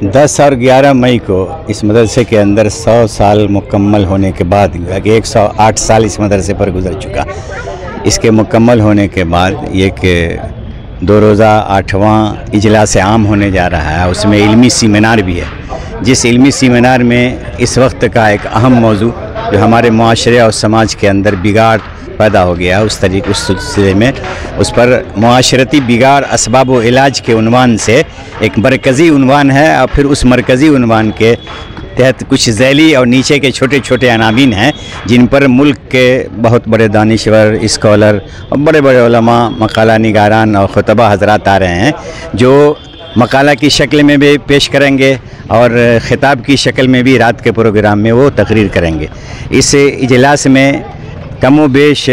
10 और 11 मई को इस मदरसे के अंदर 100 साल मुकम्मल होने के बाद, 108 साल इस मदरसे पर गुजर चुका। इसके मुकम्मल होने के बाद ये कि 2 रोज़ा 8वां इजलास आम होने जा रहा है। उसमें इल्मी सेमिनार भी है, जिस इल्मी सेमिनार में इस वक्त का एक अहम मौजू जो हमारे मुआशरे और समाज के अंदर बिगाड़ पैदा हो गया, उस सिलसिले में उस पर मुआशरती बिगाड़ असबाब व इलाज के उन्वान से एक मरकज़ी उन्वान है। और फिर उस मरकज़ी उन्वान के तहत कुछ ज़ैली और नीचे के छोटे छोटे अनावीन हैं, जिन पर मुल्क के बहुत बड़े दानिश्वर, स्कॉलर और बड़े बड़े उलमा, मकाला निगारान और खुतबा हज़रात आ रहे हैं, जो मकाला की शक्ल में भी पेश करेंगे और ख़िताब की शक्ल में भी रात के प्रोग्राम में वो तकरीर करेंगे। इस इजलास में कमो बेश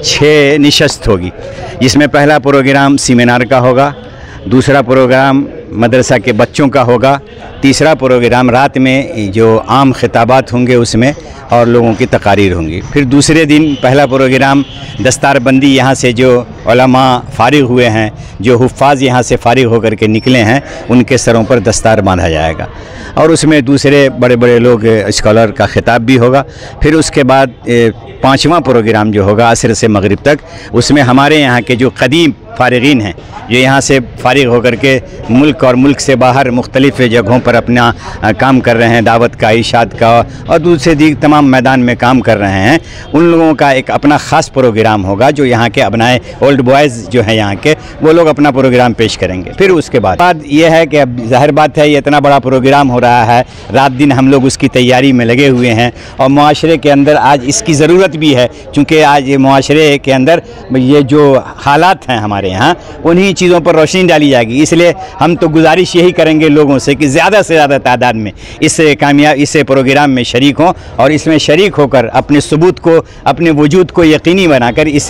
6 नशस्त होगी, जिसमें पहला प्रोग्राम सेमिनार का होगा, दूसरा प्रोग्राम मदरसा के बच्चों का होगा, तीसरा प्रोग्राम रात में जो आम खिताबात होंगे उसमें और लोगों की तकारीर होंगी। फिर दूसरे दिन पहला प्रोग्राम दस्तार बंदी, यहाँ से जो उलमा फारिग हुए हैं, जो हुफ़ाज़ यहाँ से फारिग होकर के निकले हैं, उनके सरों पर दस्तार बांधा जाएगा और उसमें दूसरे बड़े बड़े लोग स्कॉलर का खिताब भी होगा। फिर उसके बाद 5वां प्रोग्राम जो होगा असर से मगरिब तक, उसमें हमारे यहाँ के जो कदीम फारिगीन हैं, जो यहाँ से फारिग होकर के मुल्क और मुल्क से बाहर मुख्तलिफ़ जगहों पर अपना काम कर रहे हैं, दावत का, इशात का और दूसरे तमाम मैदान में काम कर रहे हैं, उन लोगों का एक अपना ख़ास प्रोग्राम होगा, जो यहाँ के अपनाए ओल्ड बॉयज़ जो हैं यहाँ के, वो लोग अपना प्रोग्राम पेश करेंगे। फिर उसके बाद ये है कि अब ज़ाहिर बात है, ये इतना बड़ा प्रोग्राम हो रहा है, रात दिन हम लोग उसकी तैयारी में लगे हुए हैं और मुआशरे के अंदर आज इसकी ज़रूरत भी है, चूँकि आज ये मुआशरे के अंदर ये जो हालात हैं हमारे यहाँ, उन्हीं चीज़ों पर रोशनी डाली जाएगी। इसलिए हम तो गुजारिश यही करेंगे लोगों से कि ज़्यादा से ज़्यादा तादाद में इस प्रोग्राम में शरीक हों और इसमें शरीक होकर अपने सबूत को, अपने वजूद को यकीनी बनाकर इस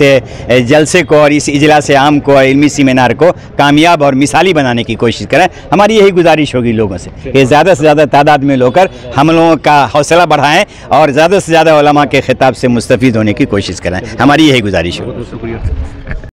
जलसे को और इस इजलास आम को और इल्मी सेमिनार को कामयाब और मिसाली बनाने की कोशिश करें। हमारी यही गुजारिश होगी लोगों से कि ज़्यादा से ज़्यादा तादाद में लोकर हम लोगों का हौसला बढ़ाएँ और ज़्यादा से ज़्यादा उलमा के खिताब से मुस्तफ़ीद होने की कोशिश करें। हमारी यही गुजारिश होगी।